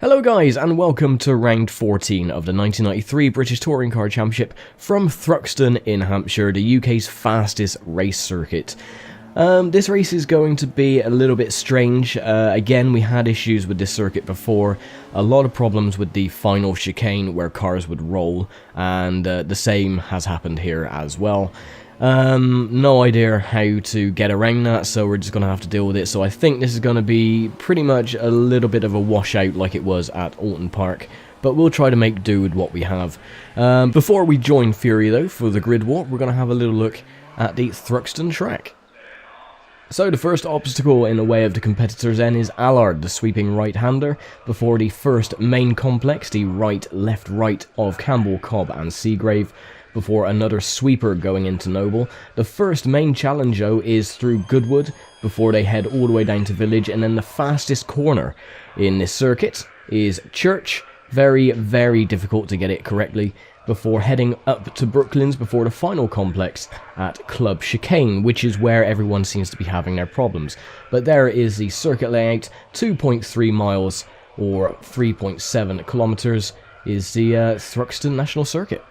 Hello guys, and welcome to round 14 of the 1993 British Touring Car Championship from Thruxton in Hampshire, the UK's fastest race circuit. This race is going to be a little bit strange. Again, we had issues with this circuit before, a lot of problems with the final chicane where cars would roll, and the same has happened here as well. No idea how to get around that, so we're just going to have to deal with it. So I think this is going to be pretty much a little bit of a washout like it was at Alton Park, but we'll try to make do with what we have. Before we join Furi though for the grid walk, we're going to have a little look at the Thruxton track. So the first obstacle in the way of the competitors then is Allard, the sweeping right-hander, before the first main complex, the right-left-right of Campbell, Cobb and Seagrave, before another sweeper going into Noble. The first main challenge though is through Goodwood, before they head all the way down to Village, and then the fastest corner in this circuit is Church, very difficult to get it correctly, before heading up to Brooklands before the final complex at Club Chicane, which is where everyone seems to be having their problems. But there is the circuit layout, 2.3 miles or 3.7 kilometers is the Thruxton National Circuit.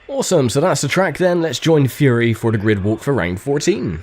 Awesome, so that's the track then. Let's join Furi for the grid walk for round 14.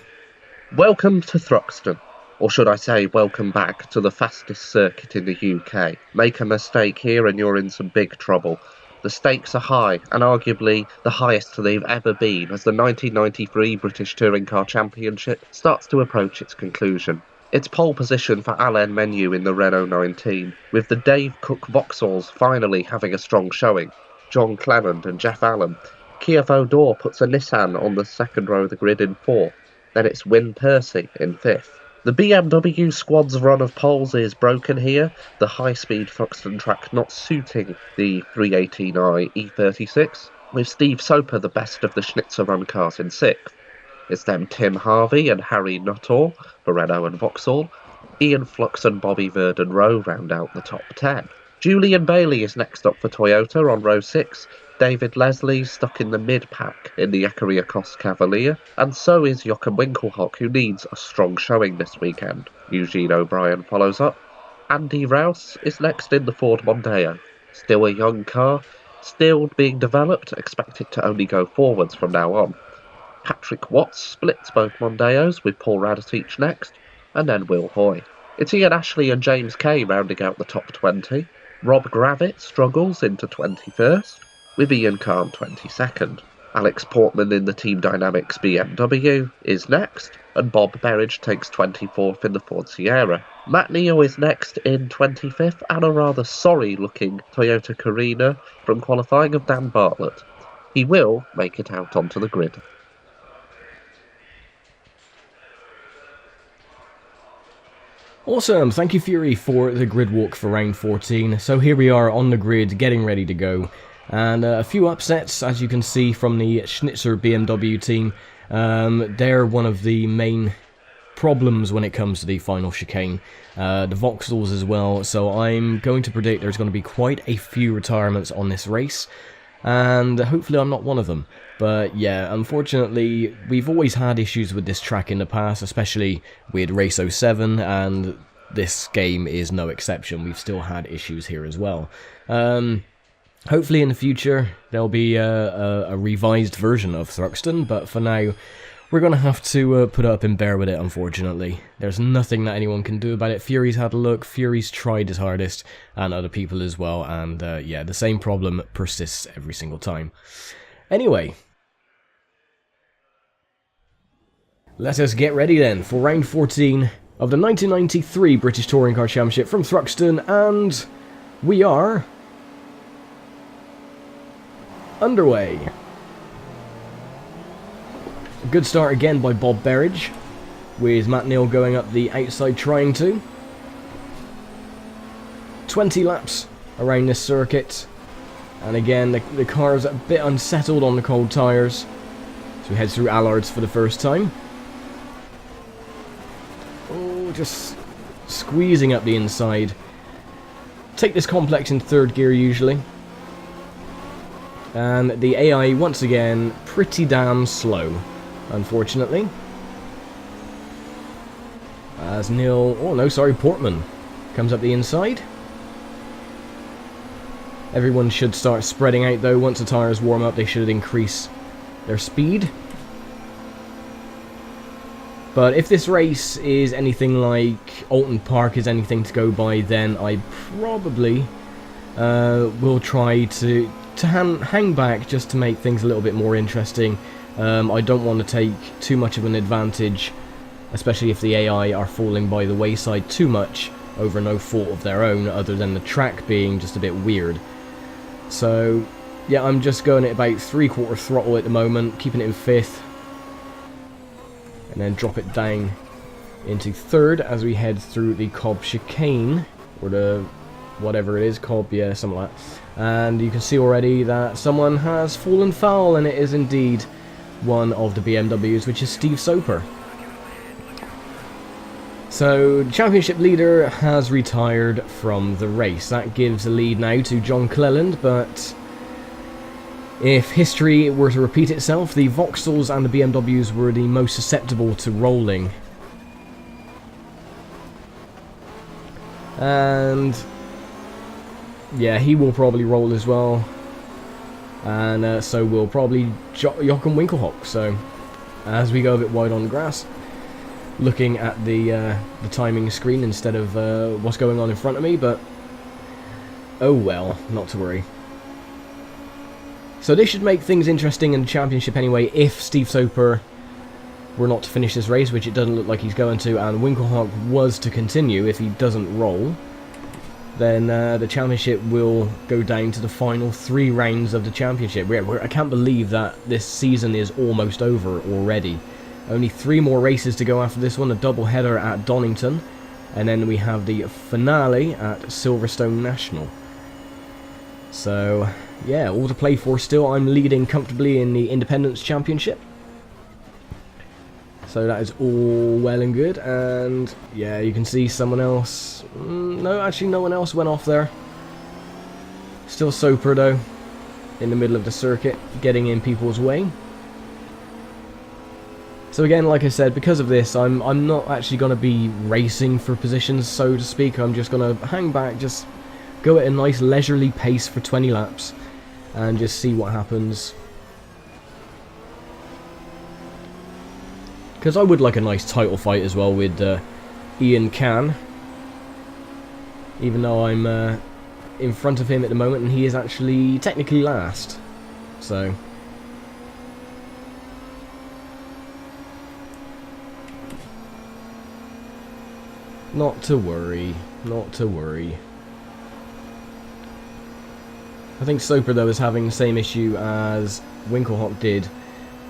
Welcome to Thruxton, or should I say welcome back to the fastest circuit in the UK. Make a mistake here and you're in some big trouble. The stakes are high, and arguably the highest they've ever been as the 1993 British Touring Car Championship starts to approach its conclusion. It's pole position for Alain Menu in the Renault 19, with the Dave Cook Vauxhalls finally having a strong showing. John Clement and Jeff Allen. Kia Vodor puts a Nissan on the second row of the grid in 4th, then it's Win Percy in 5th. The BMW squad's run of poles is broken here, the high-speed Thruxton track not suiting the 318i E36, with Steve Soper the best of the Schnitzer run cars in 6th. It's then Tim Harvey and Harry Nuttall for Renault and Vauxhall. Ian Flux and Bobby Verdon Rowe round out the top 10. Julian Bailey is next up for Toyota on row 6. David Leslie stuck in the mid-pack in the Ecurie Cost Cavalier, and so is Joachim Winkelhock, who needs a strong showing this weekend. Eugene O'Brien follows up. Andy Rouse is next in the Ford Mondeo. Still a young car, still being developed, expected to only go forwards from now on. Patrick Watts splits both Mondeos with Paul Radetich next, and then Will Hoy. It's Ian Ashley and James Kay rounding out the top 20. Rob Gravitt struggles into 21st, with Ian Khan 22nd. Alex Portman in the Team Dynamics BMW is next, and Bob Berridge takes 24th in the Ford Sierra. Matt Neal is next in 25th, and a rather sorry-looking Toyota Carina from qualifying of Dan Bartlett. He will make it out onto the grid. Awesome, thank you Furi for the grid walk for round 14. So here we are on the grid, getting ready to go. And a few upsets, as you can see from the Schnitzer BMW team. They're one of the main problems when it comes to the final chicane. The Vauxhalls as well, so I'm going to predict there's going to be quite a few retirements on this race. And hopefully I'm not one of them. But yeah, unfortunately, we've always had issues with this track in the past, especially with Race 07, and this game is no exception. We've still had issues here as well. Hopefully in the future there'll be a revised version of Thruxton, but for now we're going to have to put up and bear with it, unfortunately. There's nothing that anyone can do about it. Furi's had a look, Furi's tried his hardest, and other people as well, and yeah, the same problem persists every single time. Anyway, let us get ready then for round 14 of the 1993 British Touring Car Championship from Thruxton, and we are underway. A good start again by Bob Berridge, with Matt Neal going up the outside trying to. 20 laps around this circuit, and again the car's a bit unsettled on the cold tyres, so we head through Allards for the first time. Oh, just squeezing up the inside. Take this complex in third gear usually. And the AI, once again, pretty damn slow, unfortunately. As Neil, oh no, sorry, Portman comes up the inside. Everyone should start spreading out though. Once the tyres warm up, they should increase their speed. But if this race is anything like Alton Park is anything to go by, then I probably will try to hang back just to make things a little bit more interesting. I don't want to take too much of an advantage, especially if the AI are falling by the wayside too much over no fault of their own, other than the track being just a bit weird. So yeah, I'm just going at about 3/4 throttle at the moment, keeping it in 5th, and then drop it down into 3rd as we head through the Cobb chicane, or the whatever it is, Cobb, yeah, something like that. And you can see already that someone has fallen foul, and it is indeed one of the BMWs, which is Steve Soper. So the championship leader has retired from the race. That gives a lead now to John Cleland, but if history were to repeat itself, the Vauxhalls and the BMWs were the most susceptible to rolling. And yeah, he will probably roll as well. And so will probably Joachim Winkelhock. So as we go a bit wide on the grass, looking at the timing screen instead of what's going on in front of me, but oh well, not to worry. So this should make things interesting in the championship anyway, if Steve Soper were not to finish this race, which it doesn't look like he's going to, and Winkelhock was to continue if he doesn't roll. Then the championship will go down to the final 3 rounds of the championship. I can't believe that this season is almost over already. Only 3 more races to go after this one, a double header at Donington, and then we have the finale at Silverstone National. So yeah, all to play for still. I'm leading comfortably in the Independence Championship. So that is all well and good, and yeah, you can see someone else. No, actually no one else went off there. Still Soper though, in the middle of the circuit, getting in people's way. So again, like I said, because of this, I'm not actually going to be racing for positions, so to speak. I'm just going to hang back, just go at a nice leisurely pace for 20 laps, and just see what happens. Because I would like a nice title fight as well with Ian Can. Even though I'm in front of him at the moment, and he is actually technically last. So not to worry, not to worry. I think Soper though is having the same issue as Winkelhock did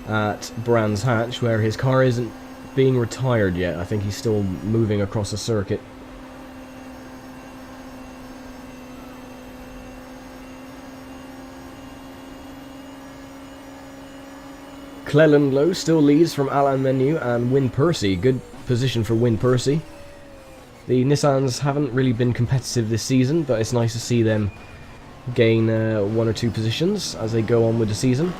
at Brands Hatch, where his car isn't being retired yet. I think he's still moving across the circuit. Cleland Lowe still leads from Alain Menu and Win Percy. Good position for Win Percy. The Nissans haven't really been competitive this season, but it's nice to see them gain 1 or 2 positions as they go on with the season.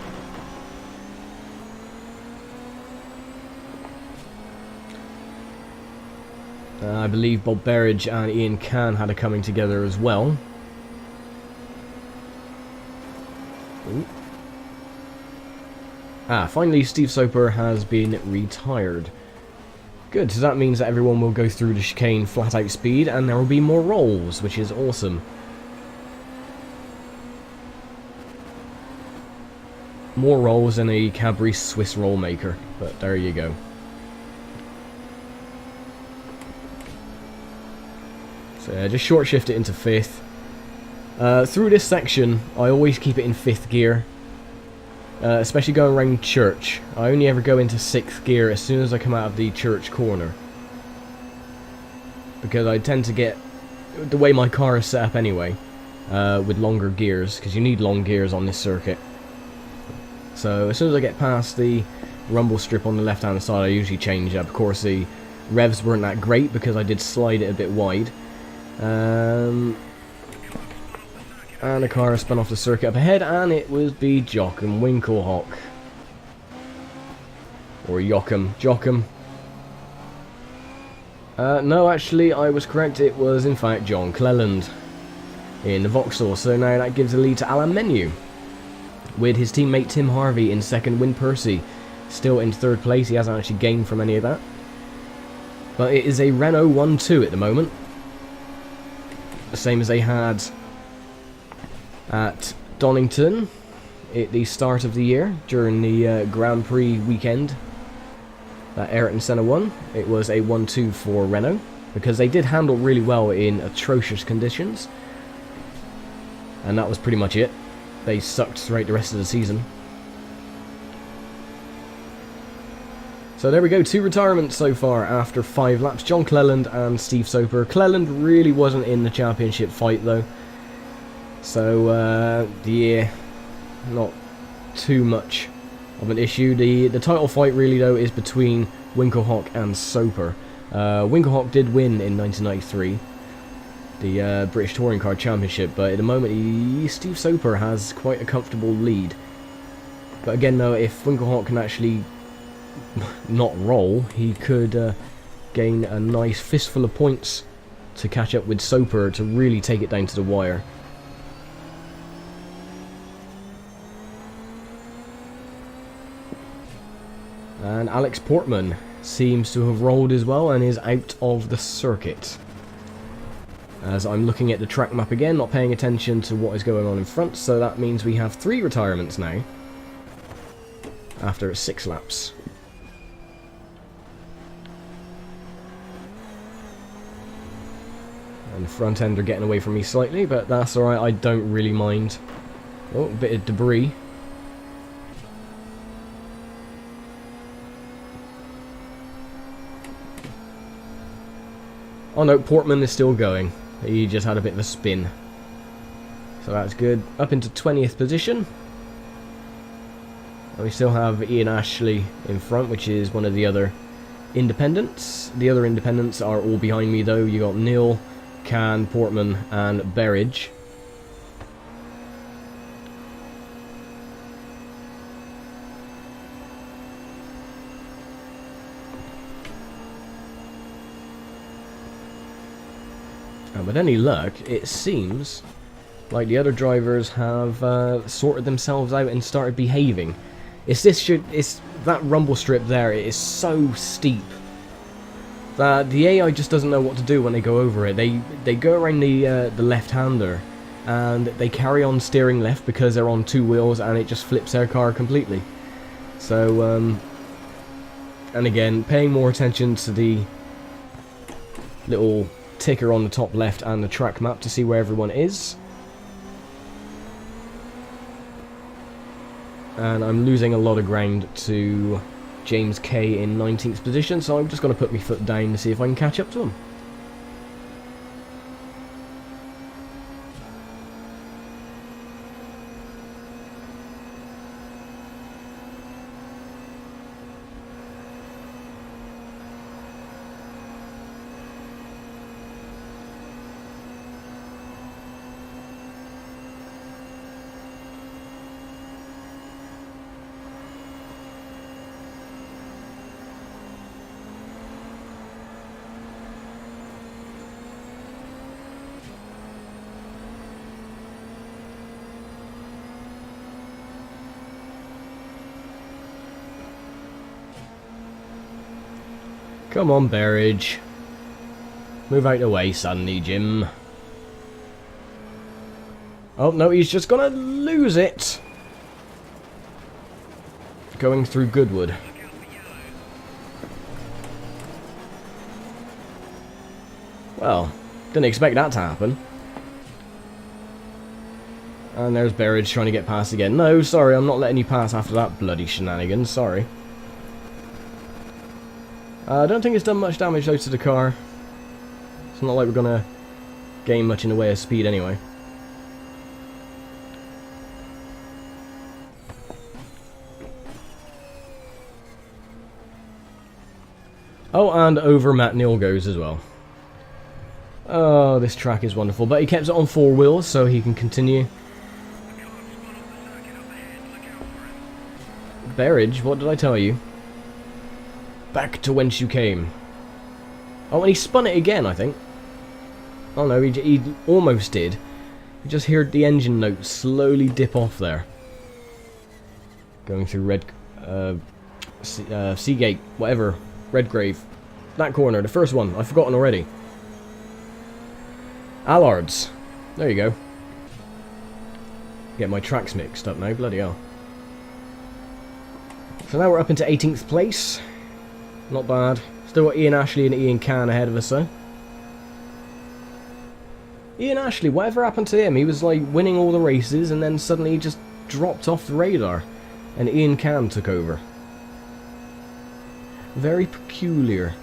I believe Bob Berridge and Ian Can had a coming together as well. Ooh. Finally Steve Soper has been retired. Good, so that means that everyone will go through the chicane flat out speed, and there will be more rolls, which is awesome. More rolls than a Cadbury Swiss roll maker, but there you go. So yeah, just short shift it into 5th. Through this section, I always keep it in 5th gear. Especially going around church. I only ever go into 6th gear as soon as I come out of the church corner. Because I tend to get, the way my car is set up anyway, with longer gears, because you need long gears on this circuit. So as soon as I get past the rumble strip on the left hand side, I usually change up. Of course the revs weren't that great because I did slide it a bit wide. And the car spun off the circuit up ahead, and it would be Joachim Winkelhock. Or Joachim. No, actually, I was correct. It was, in fact, John Cleland. in the Vauxhall. So now that gives the lead to Alain Menu, with his teammate Tim Harvey in second, Win Percy still in third place. He hasn't actually gained from any of that. But it is a Renault 1-2 at the moment, the same as they had at Donington at the start of the year during the Grand Prix weekend that Ayrton Senna won. It was a 1-2 for Renault, because they did handle really well in atrocious conditions, and that was pretty much it. They sucked throughout the rest of the season. So there we go, 2 retirements so far after 5 laps. John Cleland and Steve Soper. Cleland really wasn't in the championship fight though, so yeah, not too much of an issue. The title fight really though is between Winkelhock and Soper. Winkelhock did win in 1993 the British Touring Car Championship, but at the moment Steve Soper has quite a comfortable lead. But again though, if Winkelhock can actually not roll, he could gain a nice fistful of points to catch up with Soper to really take it down to the wire. And Alex Portman seems to have rolled as well and is out of the circuit. As I'm looking at the track map again, not paying attention to what is going on in front, so that means we have 3 retirements now after 6 laps. And the front end are getting away from me slightly, but that's alright, I don't really mind. Oh, a bit of debris. Oh no, Portman is still going. He just had a bit of a spin. So that's good. Up into 20th position. And we still have Ian Ashley in front, which is one of the other independents. The other independents are all behind me though. You got Neil, Can, Portman and Berridge. And with any luck, it seems like the other drivers have sorted themselves out and started behaving. It's that rumble strip there. It is so steep that the AI just doesn't know what to do when they go over it. They go around the left-hander and they carry on steering left because they're on 2 wheels, and it just flips their car completely. So and again, paying more attention to the little ticker on the top left and the track map to see where everyone is. And I'm losing a lot of ground to James Kay in 19th position, so I'm just going to put my foot down to see if I can catch up to him. Come on, Berridge. Move out the way, Sunny Jim. Oh, no, he's just gonna lose it. Going through Goodwood. Well, didn't expect that to happen. And there's Berridge trying to get past again. No, sorry, I'm not letting you pass after that bloody shenanigans, sorry. I don't think it's done much damage though to the car. It's not like we're gonna gain much in the way of speed anyway. Oh, and over Matt Neal goes as well. Oh, this track is wonderful. But he kept it on 4 wheels so he can continue. Berridge, what did I tell you? Back to whence you came. Oh, and he spun it again, I think. Oh no, he almost did. You just hear the engine notes slowly dip off there. Going through Seagate, whatever, Redgrave. That corner, the first one, I've forgotten already. Allards. There you go. Get my tracks mixed up now, bloody hell. So now we're up into 18th place. Not bad. Still got Ian Ashley and Ian Can ahead of us though. Ian Ashley, whatever happened to him? He was like winning all the races and then suddenly he just dropped off the radar. And Ian Can took over. Very peculiar.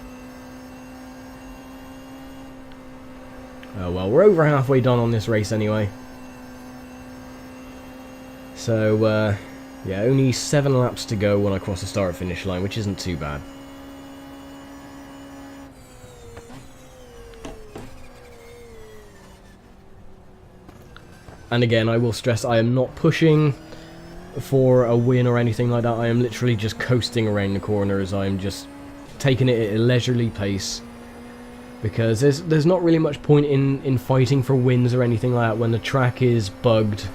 Oh well, we're over halfway done on this race anyway. So, yeah, only 7 laps to go when I cross the start-finish line, which isn't too bad. And again, I will stress I am not pushing for a win or anything like that. I am literally just coasting around the corners. I am just taking it at a leisurely pace. Because there's not really much point in fighting for wins or anything like that when the track is bugged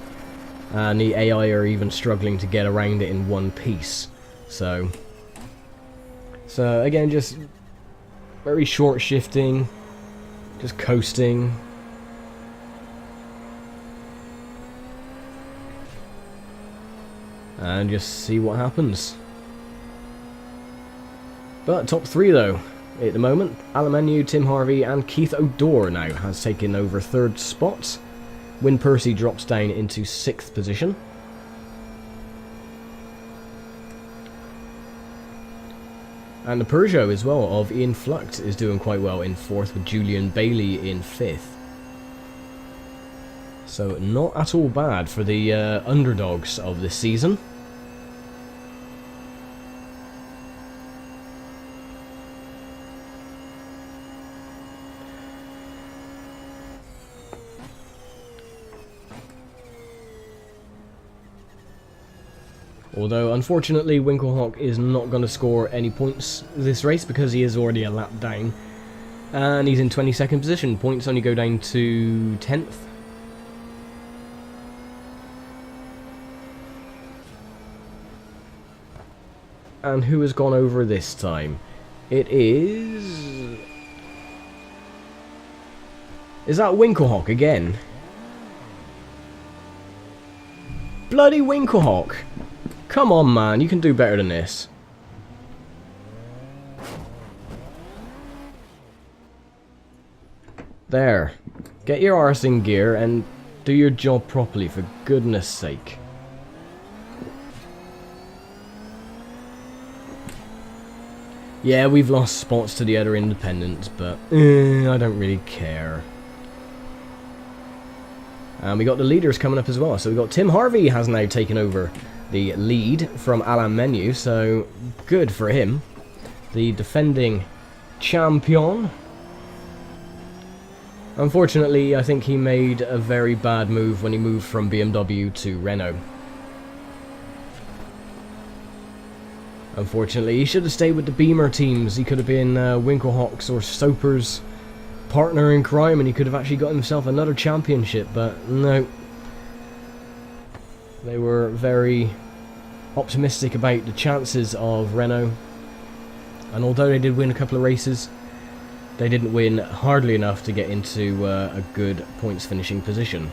and the AI are even struggling to get around it in one piece. So again, just very short shifting, just coasting. And just see what happens. But top 3 though. At the moment, Alamenu, Tim Harvey and Keith O'Dore now has taken over 3rd spot. Wyn Percy drops down into 6th position. And the Peugeot as well of Ian Flucht is doing quite well in 4th with Julian Bailey in 5th. So not at all bad for the underdogs of this season. Although, unfortunately, Winklehawk is not going to score any points this race because he is already a lap down. And he's in 22nd position. Points only go down to 10th. And who has gone over this time? It is... Is that Winklehawk again? Bloody Winklehawk! Come on, man, you can do better than this. There. Get your arse in gear and do your job properly, for goodness sake. Yeah, we've lost spots to the other independents, but I don't really care. And we got the leaders coming up as well. So we got Tim Harvey has now taken over the lead from Alain Menu, so good for him. The defending champion. Unfortunately, I think he made a very bad move when he moved from BMW to Renault. Unfortunately, he should have stayed with the Beamer teams. He could have been Winklehawk's or Soper's partner in crime and he could have actually got himself another championship, but no. They were very optimistic about the chances of Renault, and although they did win a couple of races, they didn't win hardly enough to get into a good points finishing position,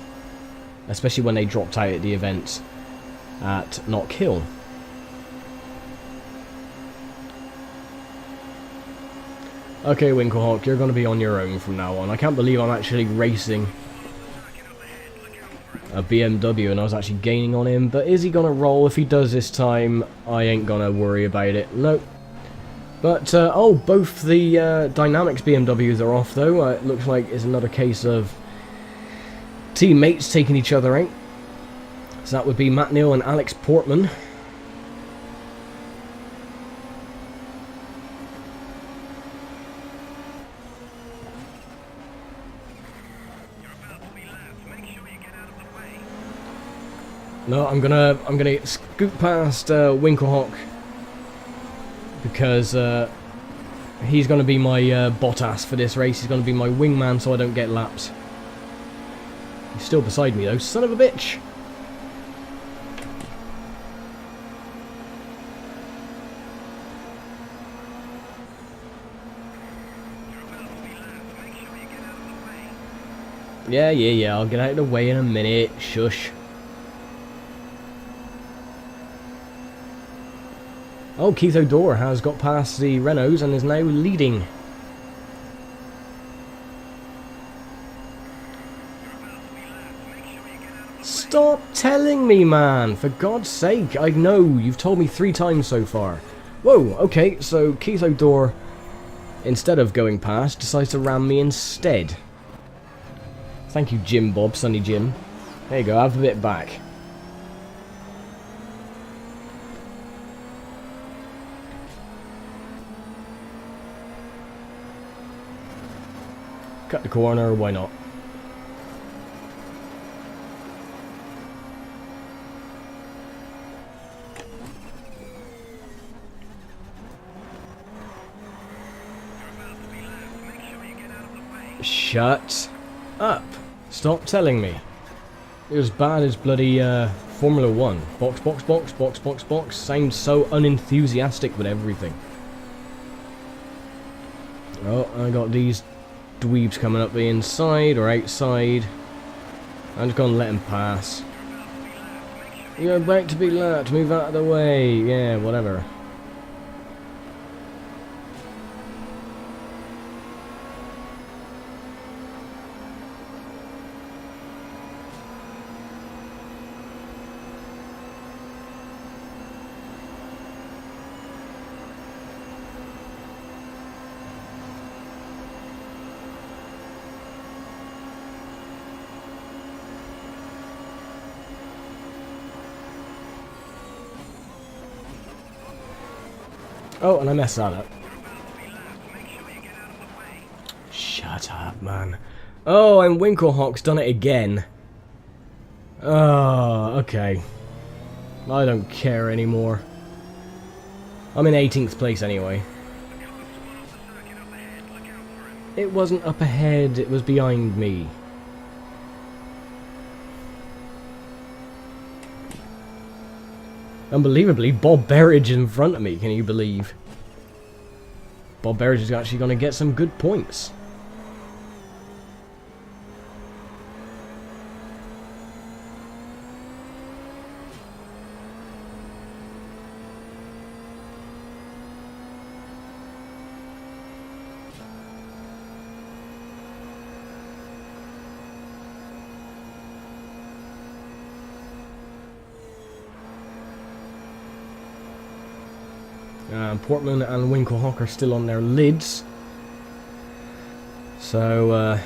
especially when they dropped out at the event at Knock Hill. Okay, Winklehawk, you're going to be on your own from now on. I can't believe I'm actually racing a BMW and I was actually gaining on him, but is he going to roll? If he does this time, I ain't going to worry about it. Nope. But, oh, both the Dynamics BMWs are off, though. It looks like it's another case of teammates taking each other out. So that would be Matt Neal and Alex Portman. No, I'm gonna scoot past Winklehawk because he's gonna be my Bottas for this race. He's gonna be my wingman, so I don't get lapped He's still beside me though, son of a bitch! Yeah, I'll get out of the way in a minute. Shush. Oh, Keith O'Dore has got past the Renaults and is now leading. Stop telling me, man! For God's sake, I know, you've told me 3 times so far. Whoa, okay, so Keith O'Dore, instead of going past, decides to ram me instead. Thank you, Jim Bob, Sonny Jim. There you go, have a bit back. Cut the corner, why not? Shut up. Stop telling me. You're as bad as bloody Formula 1. Box, box, box, box, box, box. Sounds so unenthusiastic with everything. Oh, I got these dweebs coming up the inside or outside. I'm just gonna let him pass. You're about to be lapped. Move out of the way. Yeah, whatever. Oh, and I messed that up. Shut up, man. Oh, and Winklehawk's done it again. Oh, okay. I don't care anymore. I'm in 18th place anyway. It wasn't up ahead, it was behind me. Unbelievably, Bob Berridge in front of me, can you believe? Bob Berridge is actually going to get some good points. Portman and Winklehawk are still on their lids, so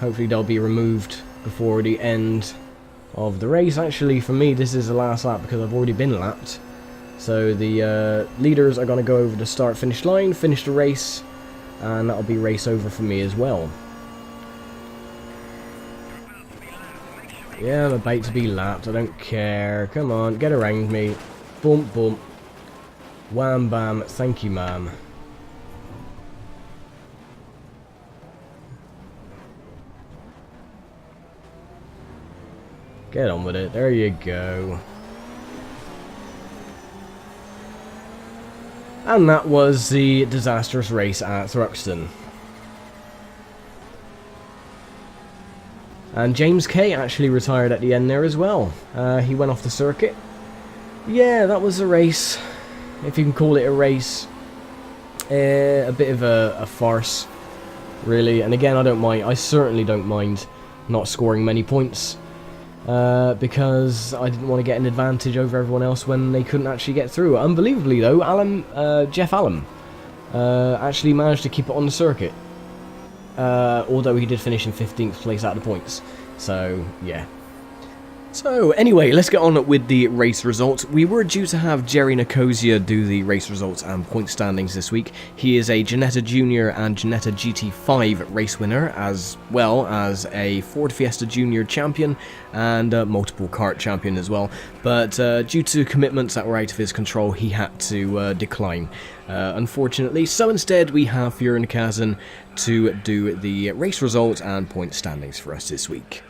hopefully they'll be removed before the end of the race. Actually, for me, this is the last lap because I've already been lapped. So the leaders are going to go over the start-finish line, finish the race, and that'll be race over for me as well. Yeah, I'm about to be lapped. I don't care. Come on, get around me. Bump, bump. Wham bam, thank you ma'am. Get on with it, there you go. And that was the disastrous race at Thruxton. And James Kay actually retired at the end there as well. He went off the circuit. Yeah, that was a race. If you can call it a race. A bit of a farce, really. And again, I don't mind. I certainly don't mind not scoring many points. Because I didn't want to get an advantage over everyone else when they couldn't actually get through. Unbelievably though, Jeff Allen actually managed to keep it on the circuit. Although he did finish in 15th place out of the points. So, yeah. So, anyway, let's get on with the race results. We were due to have Jerry Nicosia do the race results and point standings this week. He is a Ginetta Junior and Ginetta GT5 race winner, as well as a Ford Fiesta Junior champion and a multiple kart champion as well. But due to commitments that were out of his control, he had to decline, unfortunately. So instead, we have Furi Kazan to do the race results and point standings for us this week.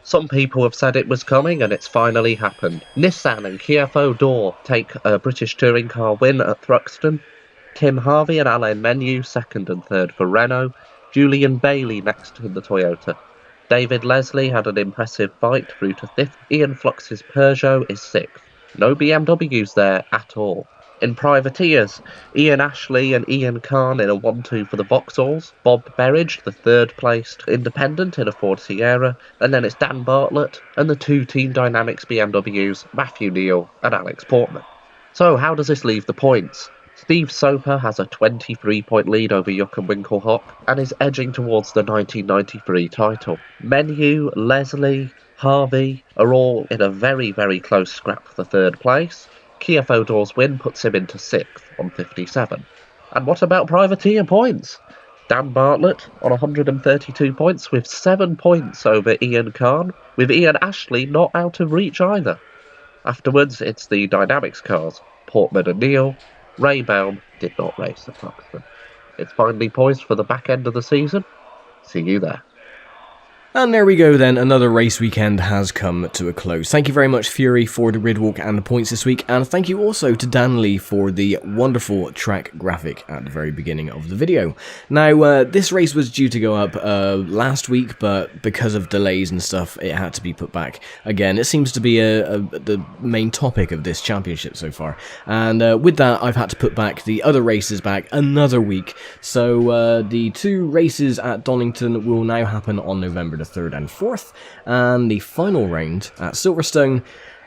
Some people have said it was coming, and it's finally happened. Nissan and Kia Four take a British touring car win at Thruxton. Tim Harvey and Alain Menu second and third for Renault. Julian Bailey next in the Toyota. David Leslie had an impressive fight through to 5th. Ian Flux's Peugeot is 6th. No BMWs there at all. In privateers, Ian Ashley and Ian Khan in a 1-2 for the Vauxhalls, Bob Berridge, the 3rd placed independent in a Ford Sierra, and then it's Dan Bartlett and the 2 Team Dynamics BMWs, Matthew Neal and Alex Portman. So how does this leave the points? Steve Soper has a 23-point lead over Jochen Winkelhock and is edging towards the 1993 title. Menu, Leslie, Harvey are all in a very, very close scrap for the 3rd place. Kia Four's win puts him into 6th on 57. And what about privateer points? Dan Bartlett on 132 points with 7 points over Ian Khan, with Ian Ashley not out of reach either. Afterwards, it's the Dynamics cars, Portman and Neal. Ray Baum did not race at Thruxton. It's finally poised for the back end of the season. See you there. And there we go then, another race weekend has come to a close. Thank you very much Furi for the grid walk and the points this week, and thank you also to Dan Lee for the wonderful track graphic at the very beginning of the video. Now, this race was due to go up last week, but because of delays and stuff, it had to be put back again. It seems to be the main topic of this championship so far, and with that, I've had to put back the other races back another week. So the 2 races at Donington will now happen on November the 3rd and 4th, and the final round at Silverstone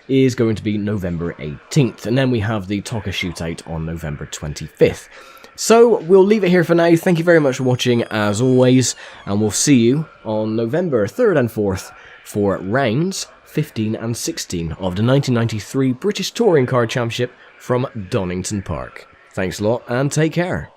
is going to be November 18th, and then we have the TOCA shootout on November 25th. So we'll leave it here for now. Thank you very much for watching as always, and we'll see you on November 3rd and 4th for rounds 15 and 16 of the 1993 British Touring Car Championship from Donington Park. Thanks a lot and take care.